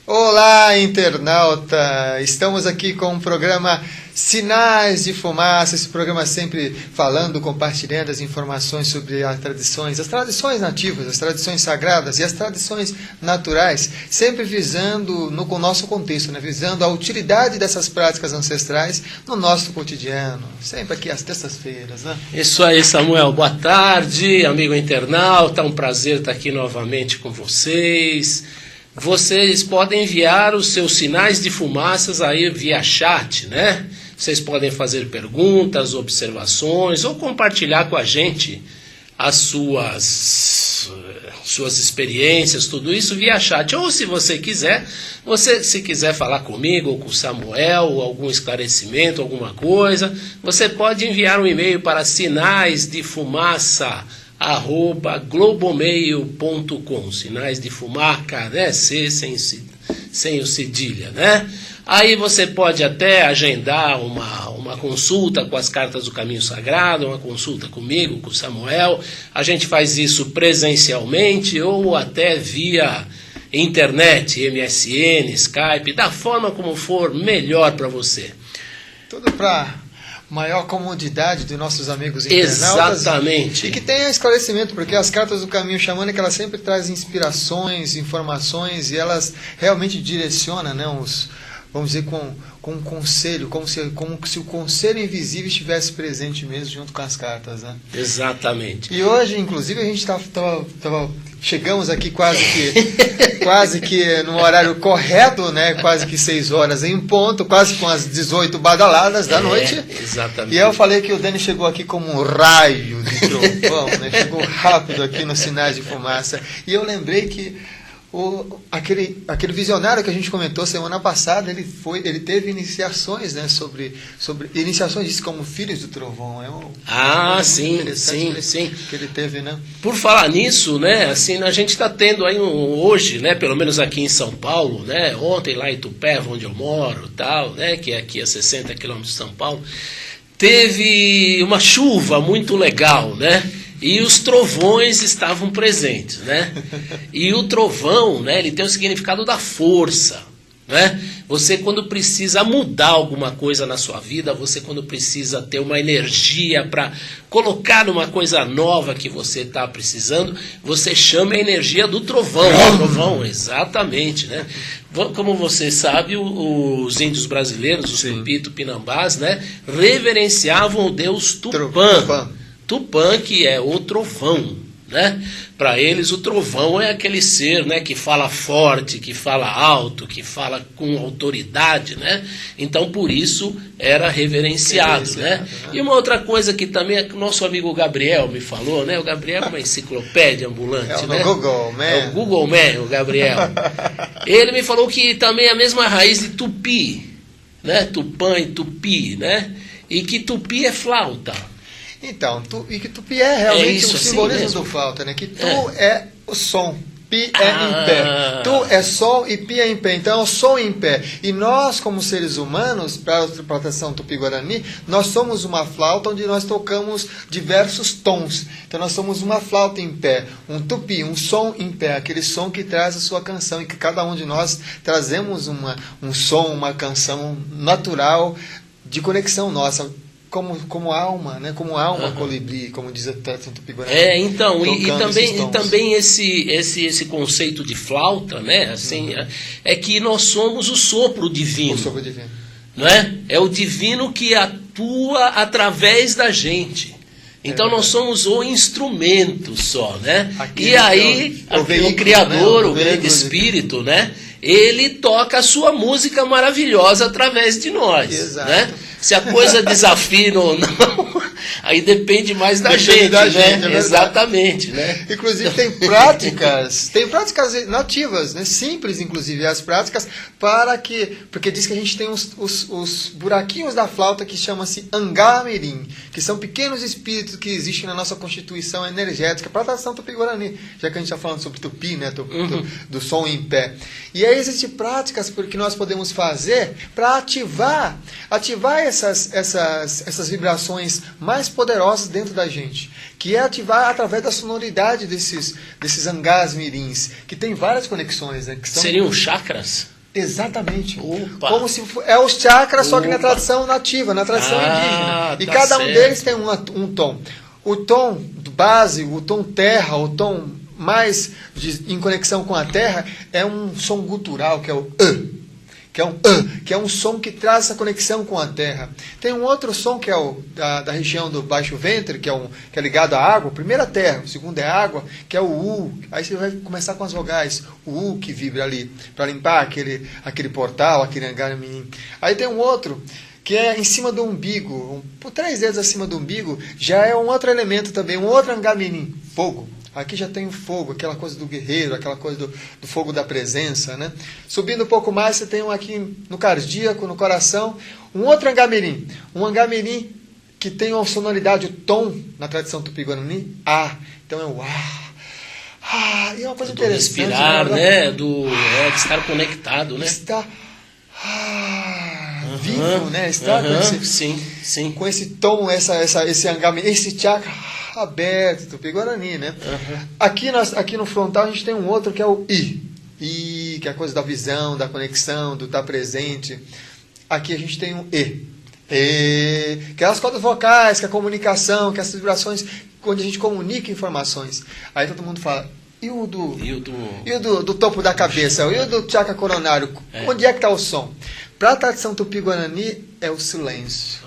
Olá, internauta! Estamos aqui com o programa Sinais de Fumaça, esse programa sempre falando, compartilhando as informações sobre as tradições nativas, as tradições sagradas e as tradições naturais, sempre visando, com o nosso contexto, né? Visando a utilidade dessas práticas ancestrais no nosso cotidiano, sempre aqui às terças-feiras, né? Isso aí, Samuel. Boa tarde, amigo internauta, um prazer estar aqui novamente com vocês. Vocês podem enviar os seus sinais de fumaças aí via chat, né? Vocês podem fazer perguntas, observações ou compartilhar com a gente as suas experiências, tudo isso via chat. Ou se você quiser, se quiser falar comigo ou com o Samuel, algum esclarecimento, alguma coisa, você pode enviar um e-mail para sinaisdefumaça@globomail.com, sinais de fumaça, né? sem o cedilha, né? Aí você pode até agendar uma consulta com as cartas do Caminho Sagrado, uma consulta comigo, com o Samuel. A gente faz isso presencialmente ou até via internet, MSN, Skype, da forma como for melhor para você. Tudo para maior comodidade dos nossos amigos internautas. Exatamente. E que tenha esclarecimento, porque as cartas do Caminho Xamânico, elas sempre trazem inspirações, informações, e elas realmente direcionam, né, vamos dizer, com um conselho, como se o conselho invisível estivesse presente mesmo junto com as cartas, né? Exatamente. E hoje, inclusive, a gente chegamos aqui quase que no horário correto, né? Quase que 6 horas em ponto, quase com as 18 badaladas da noite. Exatamente. E eu falei que o Dani chegou aqui como um raio de trovão, né? Chegou rápido aqui nos Sinais de Fumaça. E eu lembrei que aquele visionário que a gente comentou semana passada, ele teve iniciações, né, sobre iniciações como Filhos do Trovão. Sim. Que ele teve, né? Por falar nisso, né, assim, a gente está tendo aí hoje, né, pelo menos aqui em São Paulo, né, ontem lá em Itupeva, onde eu moro, tal, né, que é aqui a 60 quilômetros de São Paulo, teve uma chuva muito legal, né? E os trovões estavam presentes, né? E o trovão, né, ele tem o significado da força, né? Você, quando precisa mudar alguma coisa na sua vida, você, quando precisa ter uma energia para colocar numa coisa nova que você está precisando, você chama a energia do trovão. O trovão, exatamente, né? Como você sabe, os índios brasileiros, os Tupi, Tupinambás, né, reverenciavam o deus Tupã. Tupã, que é o trovão, né? Para eles o trovão é aquele ser, né, que fala forte, que fala alto, que fala com autoridade, né? Então por isso era reverenciado, né? E uma outra coisa que também o nosso amigo Gabriel me falou, né? O Gabriel é uma enciclopédia ambulante, né? Google Man. É o Google Man, o Gabriel. Ele me falou que também é a mesma raiz de tupi, né? Tupã e tupi, né? E que tupi é flauta. Então, e que tupi é realmente o simbolismo assim do flauta, né? Que tu é o som, pi é em pé. Tu é sol e pi é em pé. Então, é o som em pé. E nós, como seres humanos, para a proteção tupi-guarani, nós somos uma flauta onde nós tocamos diversos tons. Então, nós somos uma flauta em pé, um tupi, um som em pé, aquele som que traz a sua canção, e que cada um de nós trazemos um som, uma canção natural de conexão nossa. Como alma, né? Como alma colibri, como diz a tradição tupi-guarani. Então, e também esse conceito de flauta, né? Assim, é que nós somos o sopro divino. O sopro divino. Não é? É o divino que atua através da gente. Então nós somos o instrumento só, né? Aquele e aí, o Criador, né? o grande Espírito, né? Ele toca a sua música maravilhosa através de nós. Exato. Né? Se a coisa desafina ou não, aí depende mais da gente, né? Exatamente, né? Inclusive tem práticas nativas, né? Simples, inclusive, as práticas, porque diz que a gente tem os buraquinhos da flauta que chama-se Angamirim, que são pequenos espíritos que existem na nossa constituição energética, para a tradição tupi-guarani, já que a gente está falando sobre tupi, né? Do som em pé. E aí existem práticas que nós podemos fazer para ativar essas vibrações mais poderosas dentro da gente, que é ativar através da sonoridade desses angás mirins, que tem várias conexões, né? Que são... Seriam chakras? Exatamente. Opa. Como se é os chakras, só que na tradição nativa, na tradição indígena. E tá cada um certo. deles tem um tom. O tom base, o tom terra, o tom mais em conexão com a terra, é um som gutural, que é o que é um som que traz essa conexão com a terra. Tem um outro som que é o da região do baixo ventre, que é ligado à água. O primeiro é a terra, o segundo é a água, que é o U. Aí você vai começar com as vogais, o U que vibra ali, para limpar aquele portal, aquele angaraminim. Aí tem um outro que é em cima do umbigo, por 3 dedos acima do umbigo, já é um outro elemento também, um outro angaraminim, fogo. Aqui já tem o fogo, aquela coisa do guerreiro, aquela coisa do fogo da presença, né? Subindo um pouco mais, você tem um aqui no cardíaco, no coração, um outro angamirim. Um angamirim que tem uma sonoridade, o tom, na tradição tupi-guarani, A. Então é o A. E é uma coisa do interessante. Respirar, né? De estar conectado, né? Está vivo, né? Está com esse tom, esse angamirim, esse chakra aberto, tupi-guarani, né? Aqui no frontal a gente tem um outro que é o I, que é a coisa da visão, da conexão, do estar presente. Aqui a gente tem um que é as cordas vocais, que é a comunicação, que é as vibrações, onde a gente comunica informações. Aí todo mundo fala, e o do topo da cabeça, e o do chakra coronário, onde é que está o som? Para a tradição tupi-guarani é o silêncio.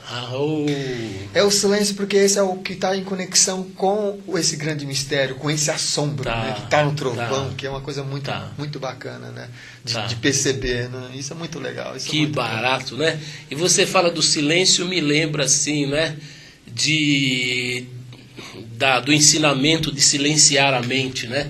É o silêncio porque esse é o que está em conexão com esse grande mistério, com esse assombro, né, que está no trovão, que é uma coisa muito, muito bacana, né, de perceber. Né? Isso é muito legal. Isso que barato, legal. Né? E você fala do silêncio, me lembra assim, né, do ensinamento de silenciar a mente, né?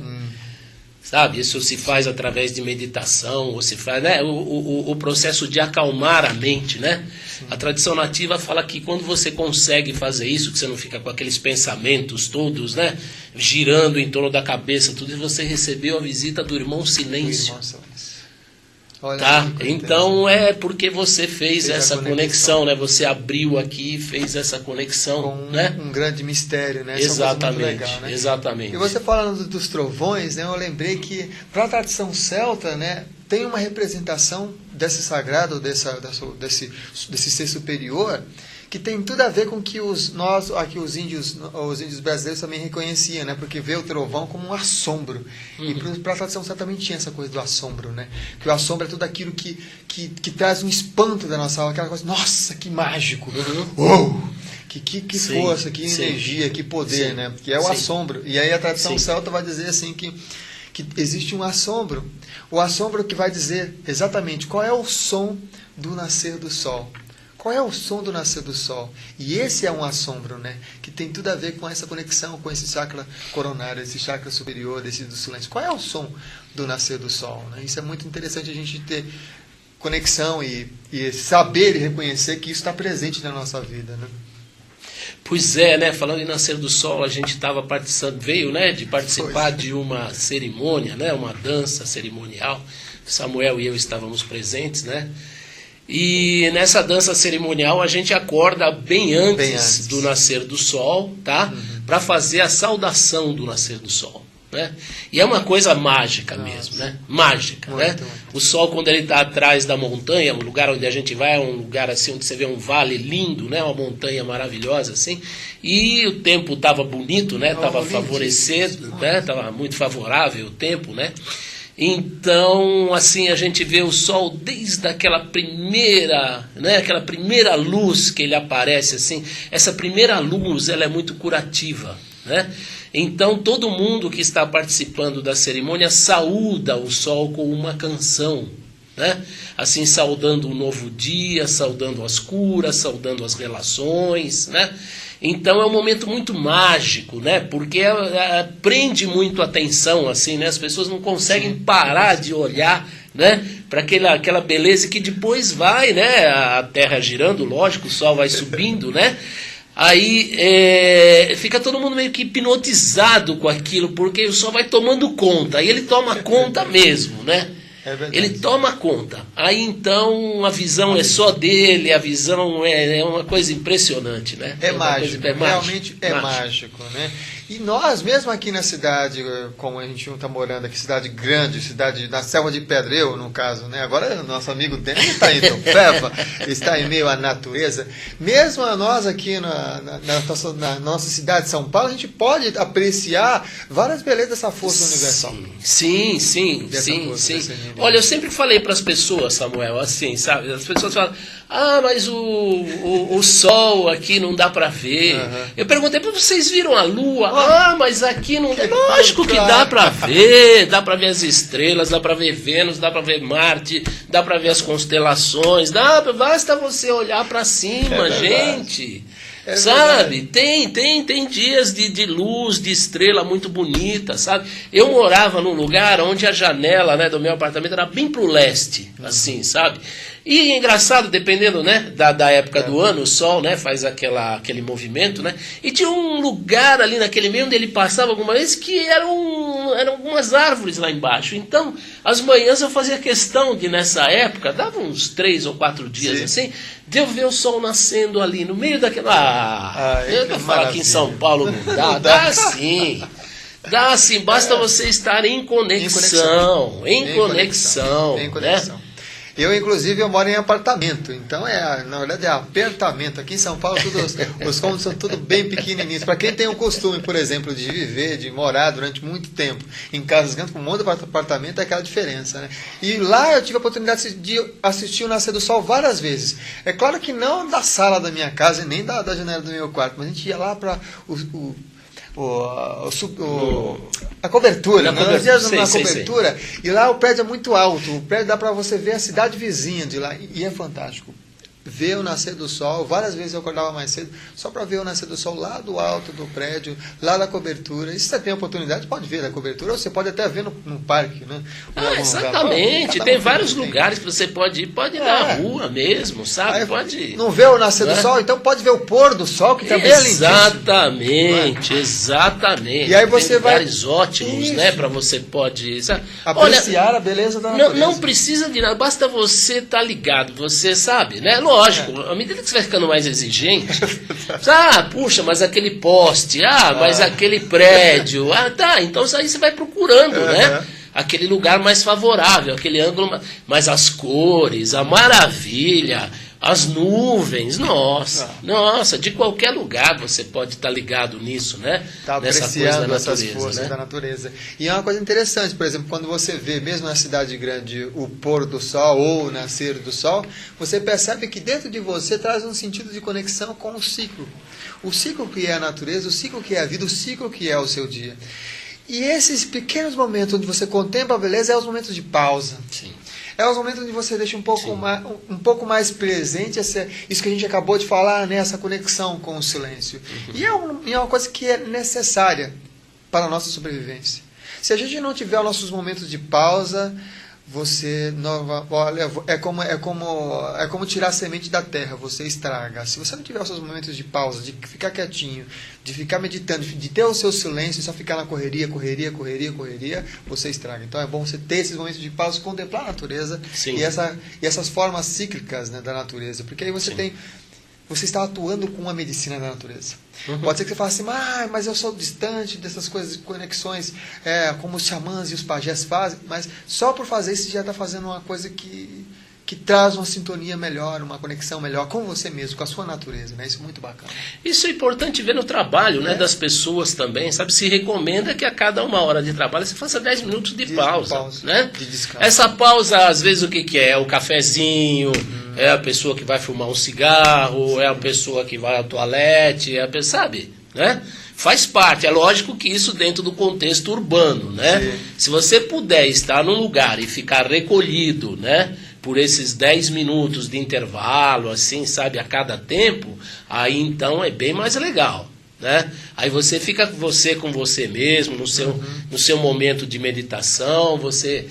Sabe, isso se faz através de meditação, ou se faz, né, o processo de acalmar a mente, né? Sim. A tradição nativa fala que quando você consegue fazer isso, que você não fica com aqueles pensamentos todos, né, girando em torno da cabeça, tudo, você recebeu a visita do irmão Silêncio. Olha, tá? Então é porque você fez essa conexão, né? Você abriu aqui e fez essa conexão com né? um grande mistério, né? Exatamente, legal, né? Exatamente. E você falando dos trovões, né? Eu lembrei que para a tradição celta, né, tem uma representação desse sagrado, desse ser superior, que tem tudo a ver com que os índios brasileiros também reconheciam, né? Porque vê o trovão como um assombro. E para a tradição celta também tinha essa coisa do assombro, né? Que o assombro é tudo aquilo que traz um espanto da nossa alma, aquela coisa, nossa, que mágico! Uou! Que força, que energia, que poder, né? Que é o assombro. E aí a tradição celta vai dizer assim que existe um assombro. O assombro que vai dizer exatamente qual é o som do nascer do sol. Qual é o som do nascer do sol? E esse é um assombro, né? Que tem tudo a ver com essa conexão com esse chakra coronário, esse chakra superior, esse do silêncio. Qual é o som do nascer do sol? Né? Isso é muito interessante a gente ter conexão e saber e reconhecer que isso está presente na nossa vida, né? Pois é, né? Falando em nascer do sol, a gente estava veio, né, de participar de uma cerimônia, né, uma dança cerimonial. Samuel e eu estávamos presentes, né? E nessa dança cerimonial a gente acorda bem antes do nascer do sol, tá? Para fazer a saudação do nascer do sol, né? E é uma coisa mágica mesmo, né? Mágica, né? O sol, quando ele está atrás da montanha, o lugar onde a gente vai é um lugar assim onde você vê um vale lindo, né? Uma montanha maravilhosa assim. E o tempo estava bonito, né? Estava favorecendo, né? Estava muito favorável o tempo, né? Então, assim, a gente vê o sol desde aquela primeira, né, aquela primeira luz que ele aparece, assim, essa primeira luz, ela é muito curativa, né? Então, todo mundo que está participando da cerimônia saúda o sol com uma canção, né? Assim, saudando o novo dia, saudando as curas, saudando as relações, né? Então é um momento muito mágico, né? Porque prende muito a atenção, assim, né? As pessoas não conseguem parar de olhar, né, para aquela beleza que depois vai, né? A Terra girando, lógico, o Sol vai subindo, né? Aí fica todo mundo meio que hipnotizado com aquilo, porque o Sol vai tomando conta, aí ele toma conta mesmo, né? É verdade. Ele toma conta. Aí então a visão é só dele, a visão é uma coisa impressionante, né? É mágico, realmente é mágico, né? E nós, mesmo aqui na cidade, como a gente não está morando aqui, cidade grande, cidade da Selva de Pedreiro, no caso, né? Agora nosso amigo Denis está em Itupeva, está em meio à natureza. Mesmo nós aqui na nossa cidade de São Paulo, a gente pode apreciar várias belezas dessa força universal. Sim. Olha, eu sempre falei para as pessoas, Samuel, assim, sabe? As pessoas falam, mas o sol aqui não dá para ver. Uhum. Eu perguntei, vocês viram a lua? Mas aqui não dá. Lógico que dá para ver as estrelas, dá para ver Vênus, dá para ver Marte, dá para ver as constelações, basta você olhar para cima, gente. Sabe? Tem dias de luz, de estrela muito bonita, sabe? Eu morava num lugar onde a janela, né, do meu apartamento era bem pro leste, assim, sabe? E engraçado, dependendo, né, da época do ano, o sol, né, faz aquele movimento, né? E tinha um lugar ali naquele meio onde ele passava alguma vez que eram algumas árvores lá embaixo. Então, às manhãs eu fazia questão de, nessa época, dava uns 3 ou 4 dias, assim, de eu ver o sol nascendo ali no meio daquela... eu falo aqui em São Paulo não dá, dá sim. Dá sim, basta você estar em conexão. Em conexão. Né? Eu, inclusive, eu moro em apartamento, então na verdade é apartamento. Aqui em São Paulo os cômodos são tudo bem pequenininhos. Para quem tem o costume, por exemplo, de viver, de morar durante muito tempo em casas grandes, com um monte de apartamento, é aquela diferença, né? E lá eu tive a oportunidade de assistir o nascer do sol várias vezes. É claro que não da sala da minha casa e nem da janela do meu quarto, mas a gente ia lá para a cobertura, nós íamos na cobertura, e lá o prédio é muito alto, o prédio dá para você ver a cidade vizinha de lá, e é fantástico. Ver o nascer do sol, várias vezes eu acordava mais cedo, só para ver o nascer do sol lá do alto do prédio, lá da cobertura. E se você tem a oportunidade, pode ver da cobertura, ou você pode até ver no parque, né? Exatamente, tem vários lugares que você pode ir, pode ir na rua mesmo, sabe? Pode. Não vê o nascer do sol, então pode ver o pôr do sol, que também é lindíssimo. Exatamente. E aí você tem lugares ótimos, né? Para você pode, sabe? Apreciar a beleza da natureza. Não precisa de nada, basta você estar ligado, você sabe, né? Lógico, à medida que você vai ficando mais exigente, puxa, mas aquele poste, mas aquele prédio, então isso aí você vai procurando, né? Aquele lugar mais favorável, aquele ângulo, mas as cores, a maravilha, as nuvens, nossa, de qualquer lugar você pode estar ligado nisso, né? Tá apreciando essas forças da natureza. E é uma coisa interessante, por exemplo, quando você vê, mesmo na cidade grande, o pôr do sol ou o nascer do sol, você percebe que dentro de você traz um sentido de conexão com o ciclo. O ciclo que é a natureza, o ciclo que é a vida, o ciclo que é o seu dia. E esses pequenos momentos onde você contempla a beleza, é os momentos de pausa. Sim. É os momentos onde você deixa um pouco mais presente isso que a gente acabou de falar, né? Essa conexão com o silêncio. E é uma coisa que é necessária para a nossa sobrevivência. Se a gente não tiver os nossos momentos de pausa, você olha, é como tirar a semente da terra, você estraga. Se você não tiver os seus momentos de pausa, de ficar quietinho, de ficar meditando, de ter o seu silêncio e só ficar na correria, você estraga. Então é bom você ter esses momentos de pausa, contemplar a natureza e essas formas cíclicas, né, da natureza, porque aí você está atuando com a medicina da natureza. Pode ser que você fale assim, mas eu sou distante dessas coisas, conexões, como os xamãs e os pajés fazem, mas só por fazer isso você já está fazendo uma coisa que traz uma sintonia melhor, uma conexão melhor com você mesmo, com a sua natureza, né? Isso é muito bacana. Isso é importante ver no trabalho, né, das pessoas também, sabe? Se recomenda que a cada 1 hora de trabalho você faça 10 minutos de pausa, né? De descanso. Essa pausa, às vezes, o que é? É o cafezinho, é a pessoa que vai fumar um cigarro, é a pessoa que vai ao toalete, sabe? Né? Faz parte, é lógico que isso dentro do contexto urbano, né? Sim. Se você puder estar num lugar e ficar recolhido, né, por esses 10 minutos de intervalo, assim, sabe, a cada tempo, aí então é bem mais legal, né? Aí você fica com você mesmo, no seu momento de meditação, você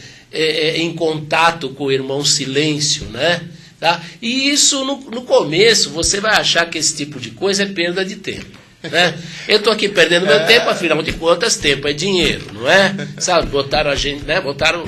em contato com o irmão silêncio, né? Tá? E isso, no começo, você vai achar que esse tipo de coisa é perda de tempo. Né? Eu estou aqui perdendo meu tempo, afinal de contas, tempo é dinheiro, não é? Sabe, botaram a gente, né? Botaram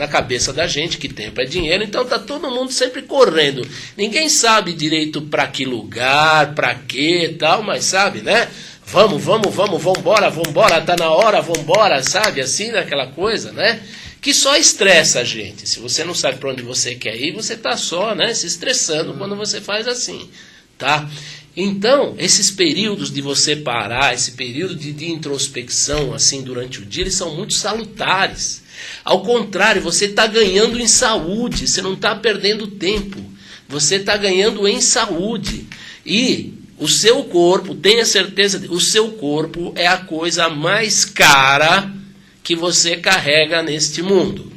na cabeça da gente que tempo é dinheiro, então tá todo mundo sempre correndo. Ninguém sabe direito para que lugar, para quê e tal, mas sabe, né? Vambora, tá na hora, vambora, sabe? Assim, aquela coisa, né? Que só estressa a gente. Se você não sabe para onde você quer ir, você tá só, né, se estressando quando você faz assim, tá? Então, esses períodos de você parar, esse período de introspecção, assim, durante o dia, eles são muito salutares. Ao contrário, você está ganhando em saúde, você não está perdendo tempo. Você está ganhando em saúde. E o seu corpo, tenha certeza, o seu corpo é a coisa mais cara que você carrega neste mundo.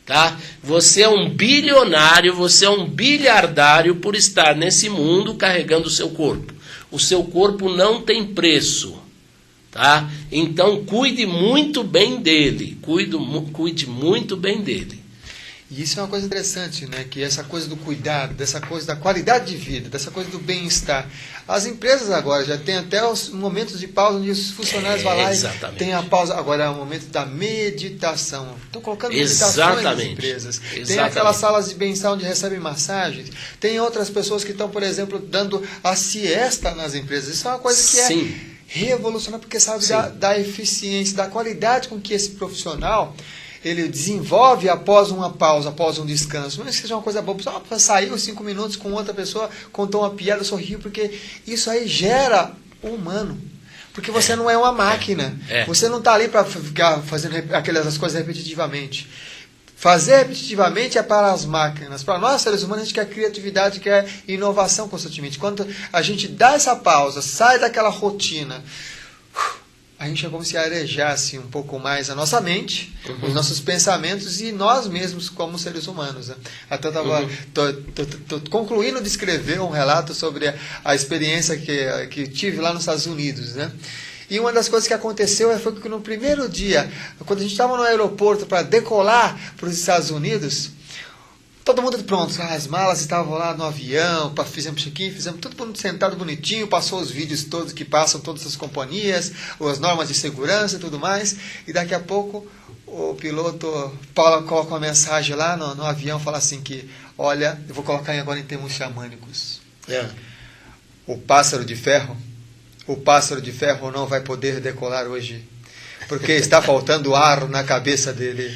Tá? Você é um bilionário, você é um bilhardário por estar nesse mundo carregando o seu corpo. O seu corpo não tem preço. Tá? Então cuide muito bem dele. Cuide muito bem dele. E isso é uma coisa interessante, né? Que essa coisa do cuidado, dessa coisa da qualidade de vida, dessa coisa do bem-estar. As empresas agora já têm até os momentos de pausa onde os funcionários vão lá e tem a pausa. Agora é o momento da meditação. Estão colocando meditações nas empresas. Tem aquelas salas de bem-estar onde recebem massagens. Tem outras pessoas que estão, por exemplo, dando a siesta nas empresas. Isso é uma coisa que é revolucionária, porque sabe da eficiência, da qualidade com que esse profissional ele desenvolve após uma pausa, após um descanso. Não é que seja uma coisa boba, só saiu 5 minutos com outra pessoa, contou uma piada, sorriu, porque isso aí gera o humano. Porque você não é uma máquina. Você não está ali para ficar fazendo aquelas coisas repetitivamente. Fazer repetitivamente é para as máquinas. Para nós, seres humanos, a gente quer criatividade, quer inovação constantemente. Quando a gente dá essa pausa, sai daquela rotina, a gente é como se arejasse um pouco mais a nossa mente, os nossos pensamentos e nós mesmos como seres humanos. Né? Até estou concluindo de escrever um relato sobre a experiência que tive lá nos Estados Unidos. Né? E uma das coisas que aconteceu foi que no primeiro dia, quando a gente estava no aeroporto para decolar para os Estados Unidos, todo mundo pronto, as malas estavam lá no avião, fizemos check-in, fizemos todo mundo sentado bonitinho, passou os vídeos todos que passam todas as companhias, as normas de segurança e tudo mais, e daqui a pouco o piloto coloca uma mensagem lá no avião, fala assim que, olha, eu vou colocar agora em termos xamânicos. O pássaro de ferro não vai poder decolar hoje, porque está faltando ar na cabeça dele,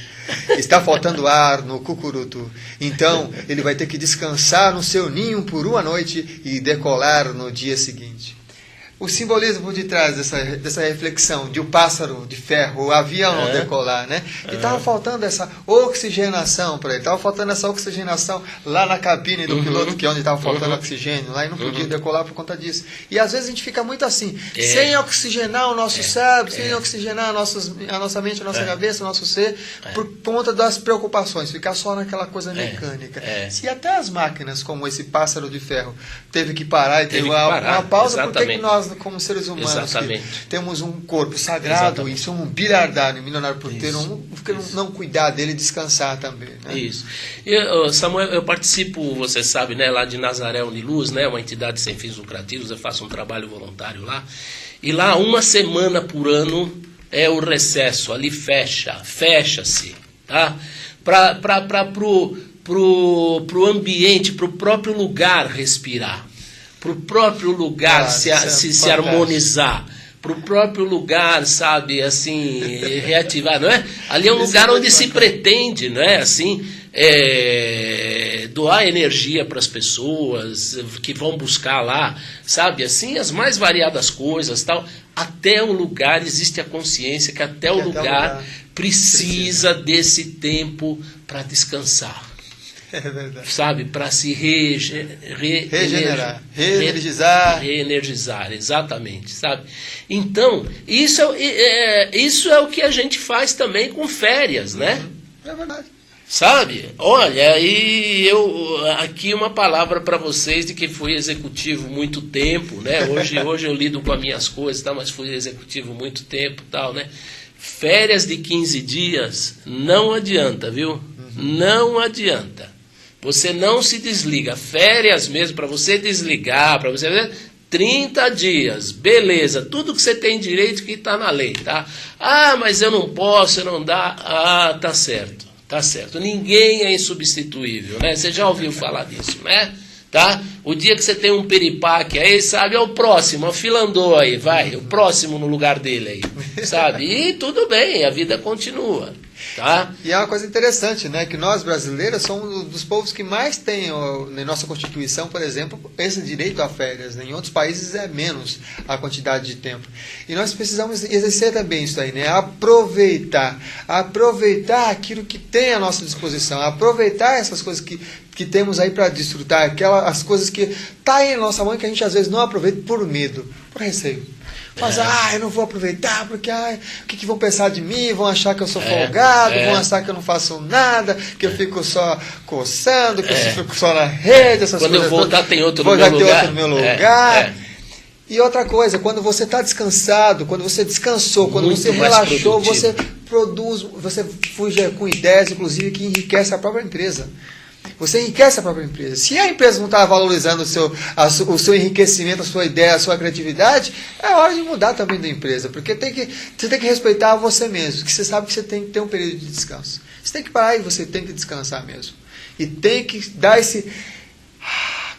está faltando ar no cucuruto. Então, ele vai ter que descansar no seu ninho por uma noite e decolar no dia seguinte. O simbolismo por detrás dessa reflexão de o pássaro de ferro, o avião não decolar, né? Que estava faltando essa oxigenação para ele, estava faltando essa oxigenação lá na cabine do piloto, que é onde estava faltando oxigênio, lá e não podia decolar por conta disso. E às vezes a gente fica muito assim, sem oxigenar o nosso cérebro, sem oxigenar a nossa mente, a nossa cabeça, o nosso ser, por conta das preocupações, ficar só naquela coisa mecânica. Se até as máquinas, como esse pássaro de ferro, teve que parar e teve uma pausa, por que nós, como seres humanos, que temos um corpo sagrado e somos um bilhardário, milionário por ter não cuidar dele e descansar também. Né? Isso. E, Samuel, eu participo, você sabe, né, lá de Nazaré Uniluz, né, uma entidade sem fins lucrativos, eu faço um trabalho voluntário lá, e lá uma semana por ano é o recesso, ali fecha-se, tá? Pro ambiente, pro próprio lugar respirar, para o próprio lugar se harmonizar, para o próprio lugar, sabe, assim, reativar, não é? Ali é um lugar onde se pretende, não é, assim, doar energia para as pessoas que vão buscar lá, sabe, assim, as mais variadas coisas, tal. Até o lugar existe a consciência que até o lugar precisa desse tempo para descansar. É verdade. Sabe, para se regenerar, reenergizar, exatamente, sabe? Então, isso é o que a gente faz também com férias, né? É verdade. Sabe? Olha, e eu aqui uma palavra para vocês de que fui executivo muito tempo, né? Hoje eu lido com as minhas coisas, tá? Mas fui executivo muito tempo, tal, né? Férias de 15 dias não adianta, viu? Não adianta. Você não se desliga. Férias mesmo, para você desligar, para você... 30 dias, beleza. Tudo que você tem direito que está na lei, tá? Ah, mas eu não posso, não dá. Ah, tá certo. tá certo? Ninguém é insubstituível, né? Você já ouviu falar disso, né? Tá? O dia que você tem um piripaque aí, sabe, é o próximo, a fila andou aí, vai, o próximo no lugar dele aí, sabe? E tudo bem, a vida continua, tá? E é uma coisa interessante, né, que nós brasileiros somos um dos povos que mais tem, na nossa Constituição, por exemplo, esse direito a férias, né? Em outros países é menos a quantidade de tempo. E nós precisamos exercer também isso aí, né? Aproveitar aquilo que tem à nossa disposição, aproveitar essas coisas que temos aí para desfrutar, as coisas que tá aí na nossa mão que a gente às vezes não aproveita por medo, por receio. Mas, eu não vou aproveitar porque, o que vão pensar de mim? Vão achar que eu sou folgado, vão achar que eu não faço nada, que eu fico só coçando, que eu fico só na rede, essas Quando coisas. Quando eu voltar tem outro no meu lugar. Outro no meu lugar. E outra coisa, quando você está descansado, quando você descansou, quando muito você relaxou, você produz, você fuja com ideias, inclusive, que enriquece a própria empresa. Você enriquece a própria empresa. Se a empresa não está valorizando o seu enriquecimento, a sua ideia, a sua criatividade, é hora de mudar também da empresa. Porque você tem que respeitar você mesmo. Porque você sabe que você tem que ter um período de descanso. Você tem que parar e você tem que descansar mesmo. E tem que dar esse...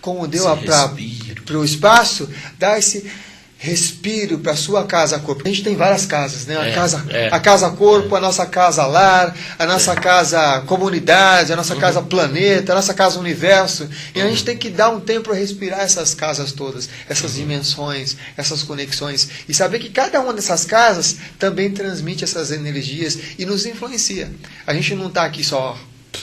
Como deu para o espaço, dar esse respiro para a sua casa-corpo. A gente tem várias casas, né? A casa-corpo, a nossa casa-lar, a nossa casa-comunidade, a nossa casa-planeta, a nossa casa-universo. E a gente tem que dar um tempo para respirar essas casas todas, essas dimensões, essas conexões. E saber que cada uma dessas casas também transmite essas energias e nos influencia. A gente não está aqui só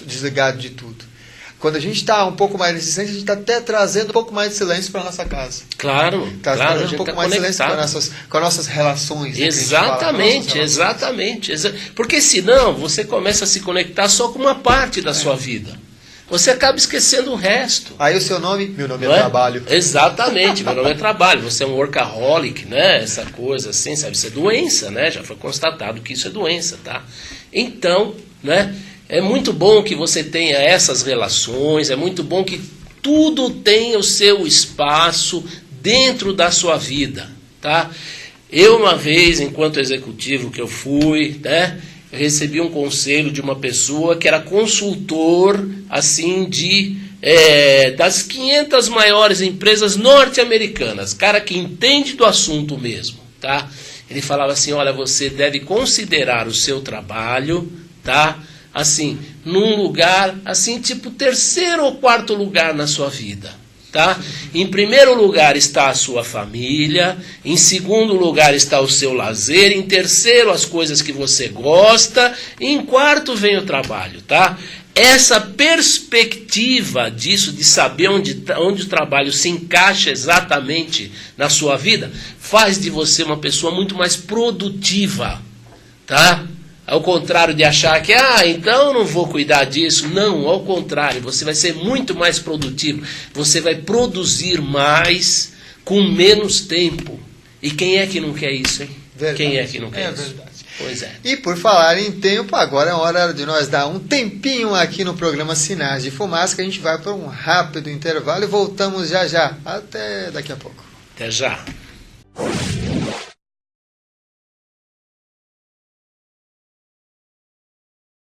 desligado de tudo. Quando a gente está um pouco mais resistente, a gente está até trazendo um pouco mais de silêncio para a nossa casa. Claro, trazendo um pouco mais de silêncio com as nossas relações. Exatamente, né, exatamente. Porque senão você começa a se conectar só com uma parte da sua vida. Você acaba esquecendo o resto. Aí o seu nome? Meu nome é trabalho. Exatamente, meu nome é trabalho. Você é um workaholic, né? Essa coisa assim, sabe? Isso é doença, né? Já foi constatado que isso é doença, tá? Então, né? É muito bom que você tenha essas relações, é muito bom que tudo tenha o seu espaço dentro da sua vida, tá? Eu uma vez, enquanto executivo que eu fui, né, eu recebi um conselho de uma pessoa que era consultor, assim, das 500 maiores empresas norte-americanas, cara que entende do assunto mesmo, tá? Ele falava assim, olha, você deve considerar o seu trabalho, tá? Assim, num lugar, assim, tipo 3º ou 4º lugar na sua vida, tá? Em primeiro lugar está a sua família, em segundo lugar está o seu lazer, em terceiro as coisas que você gosta, e em quarto vem o trabalho, tá? Essa perspectiva disso, de saber onde o trabalho se encaixa exatamente na sua vida, faz de você uma pessoa muito mais produtiva, tá? Ao contrário de achar que, então eu não vou cuidar disso. Não, ao contrário, você vai ser muito mais produtivo. Você vai produzir mais com menos tempo. E quem é que não quer isso, hein? Verdade. Quem é que não quer isso? Verdade. Pois é. E por falar em tempo, agora é hora de nós dar um tempinho aqui no programa Sinais de Fumaça, que a gente vai para um rápido intervalo e voltamos já já. Até daqui a pouco. Até já.